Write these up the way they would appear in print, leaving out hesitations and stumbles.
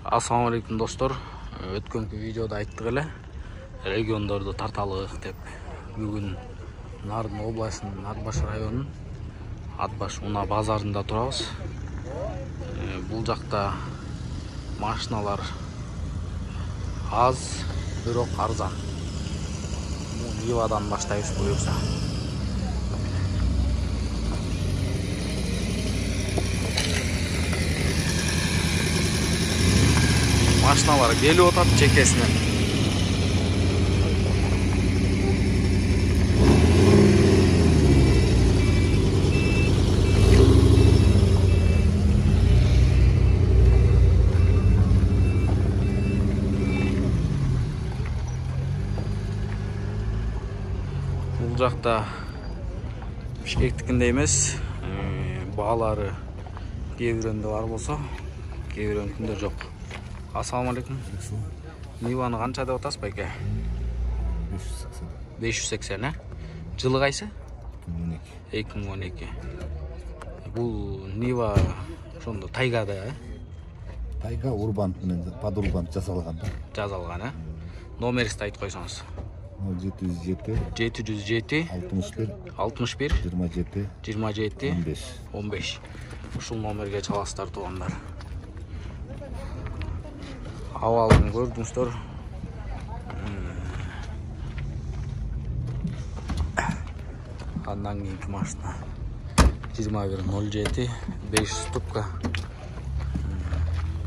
Assalamu alaikum dostlar. Өткөнкү видеода айттык эле региондорду тарталык деп. Бүгүн Нарын областынын Атбаш районунун Атбаш унаа базарында турабыз. Бул жакта машиналар аз, бирок арзан. Нивадан баштайбыз буюрса. Машиналар келип отат чекесинен. Бул жакта Бишкектикиндей эмес, баалары кээ бирөндө бар болсо, кээ бирөөнүкүндө жок. Assalamu alaikum. Nivаны канча деп атасыз байке? 580, Жылы кайсы? 2012. Бул Нива ошондо тайгада, Тайга урбан менен под урбан жасалган. Жазалган, Номеристи айтып койсоңуз. 707 61 27 15. Ушул номерге чаласыздар туугандар. Авалын көрдүңүздөр. Андан кийинки машина 2107 500 тупка.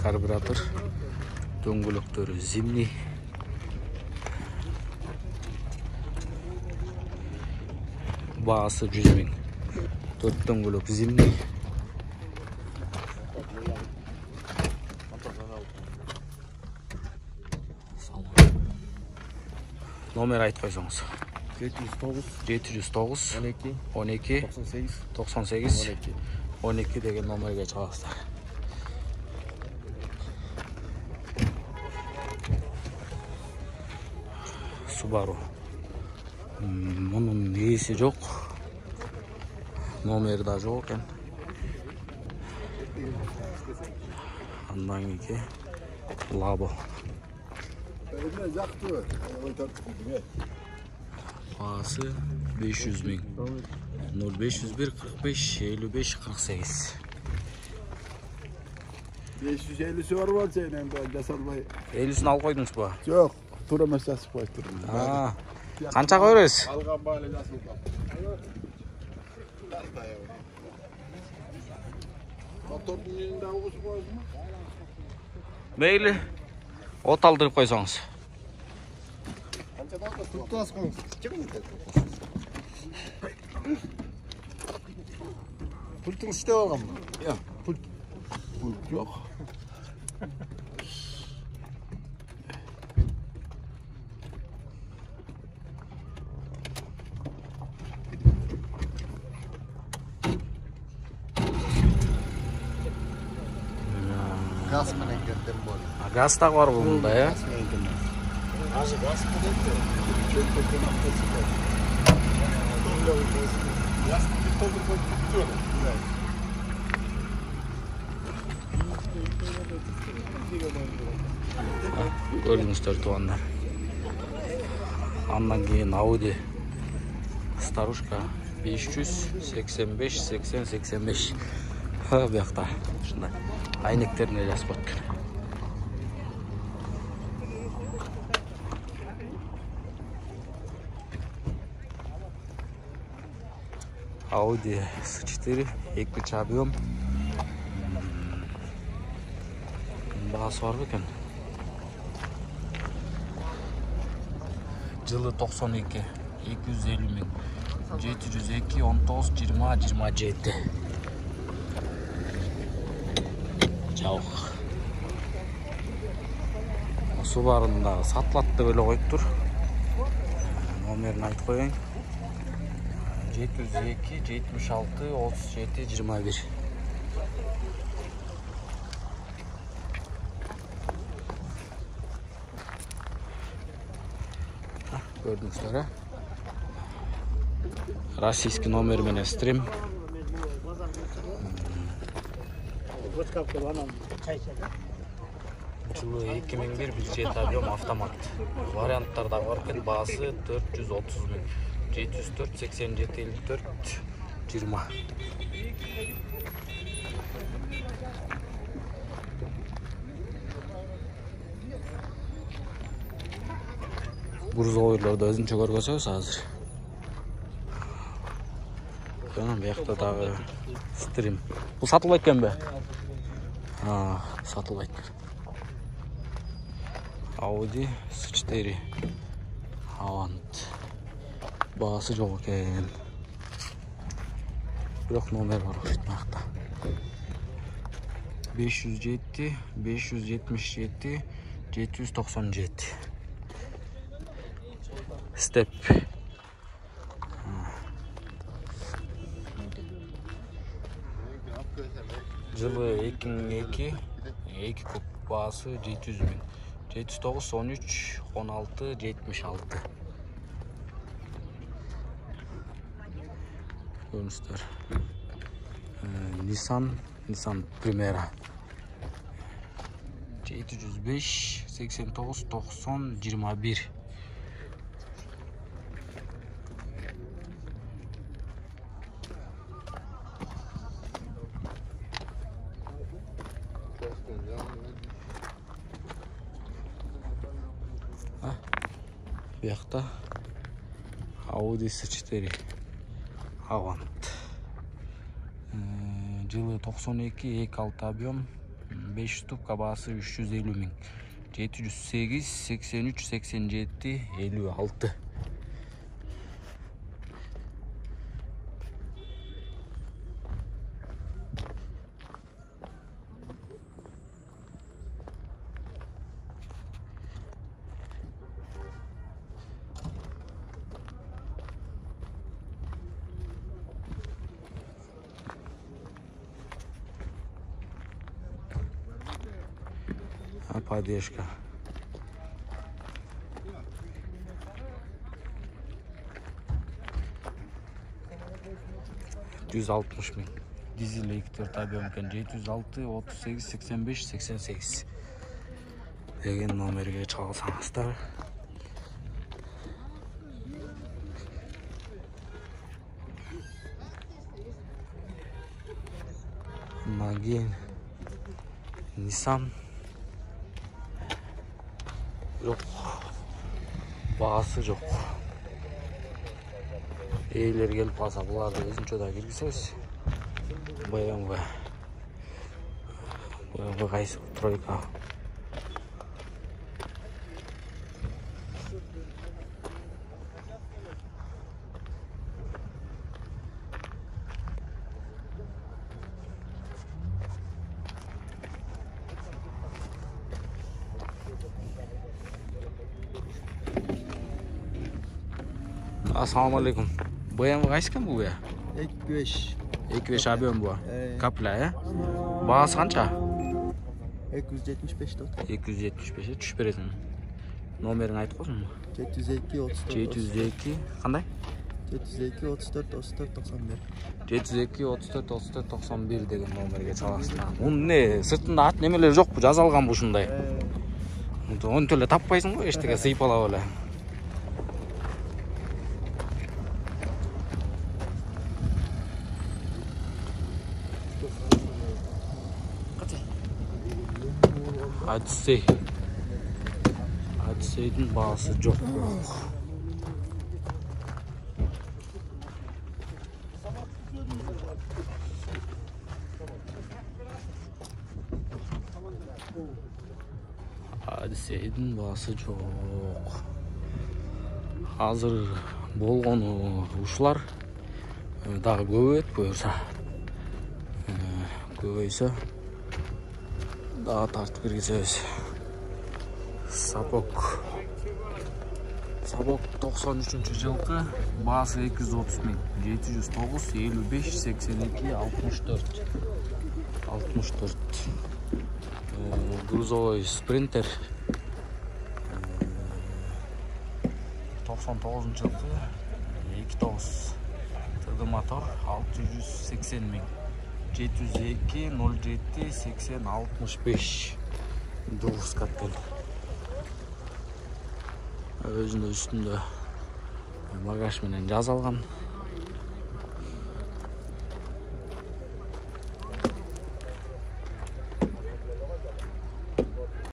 Карбюратор, дөңгөлөктөрү зимний. Баасы 100 000. 4 дөңгөлөк зимний. Номер айтып койсоңуз. 709 12 98 12 деген номерге чаласыздар. Subaru. Мунун ээси жок. Номери да жок экен. Андан кийинки Labo. Баасы 500 000. 0501 45 55 48. 550'si var mı senin bu jasalmay? 50'sini алып койдуңуз ба? Yok, tur emas jasып koydum. Канчага бересиз? Algan bayla jasılgan. Motorun yerinde avgusu koydun mu? Meyli. От алдырып койсоңуз. Pultun üstte olgan mı? Yok. Pult yok. Gaz mı geldim bu? Gaz da var bunda ya. Gaz mı geldi? Çok kötü noktası var. Көрдүңүздөр туугандар. Андан кийин Audi Старушка 585 80 85. Буякта ушундай айнектерине жазып өткөн. Audi S4 2 объем. Баасы бар бекен. Жылы 92 250 000. 702 19 20 27. Жаук. Subaru'nda сатылат деп эле коюптур. Номерин айтып коеюн. 702 76 37 21. Gördüğünüzler. Российский номер менен стрим. Жылы 2001 1.7 объем автомат. Варианттарда бар екен, баасы 430 000. 704 87 54 20. Грузовойларды өзүнчө көргөсөз азыр. Жана бuyakta дагы стрим. Бул сатылбайт экенби? Сатылбайт. Audi S4 Avant. Baası жок экен. Бирок номер бар ушул макта. 507 577 797. Step. Жылы 2002 2 куб баасы 700 000. 709 13 16 76. Görünüşler. Nissan Primera. 705 89 90 21. Buyakta Audi S4 Avant. Жылы 92 2.6 объем 5 штук баасы 350 000. 708 83 87 56. Поддержка. $160 000. Дизель 2.4 объем екен. 706 38 85 88 деген номерге чалсаңыздар. Маген Nissan yok. Bağısı yok. Eğiler gelip kalsa bularda özünçe da girgisiniz. BMW kayısı Troika. Assalamualaikum. BMW kayısı kan bu ya? 2.5 объем bu. Kapla ya. Bağısı kança? 275 tot. 275'e tuş veresin. Numarini aytıp koysun mu? 702 34 702 qanday? 702 34 34 91. 702 34 34 91 деген номерге чаласыздар. Мунун не сыртында ат немелер жок бу, жазалган бу ушундай. Onu төле таппайсың го, эчтеке сыйпалап эле. Hadisey'in bağısı yok. Hadisey'in bağısı yok. Hazır болгону ушулар дагы көбөйөт буюрса. Көбөйсө daha tartıp gireceğiz. Sapok 93 жылкы, баасы 230 000. 709 55 82 64. Грузовой спринтер 99 жылкы, 2.9 тырды мотор 680 000. 702 07 80 65. Жугускаттан. Өзүнө үстүндө багаж менен жазалган.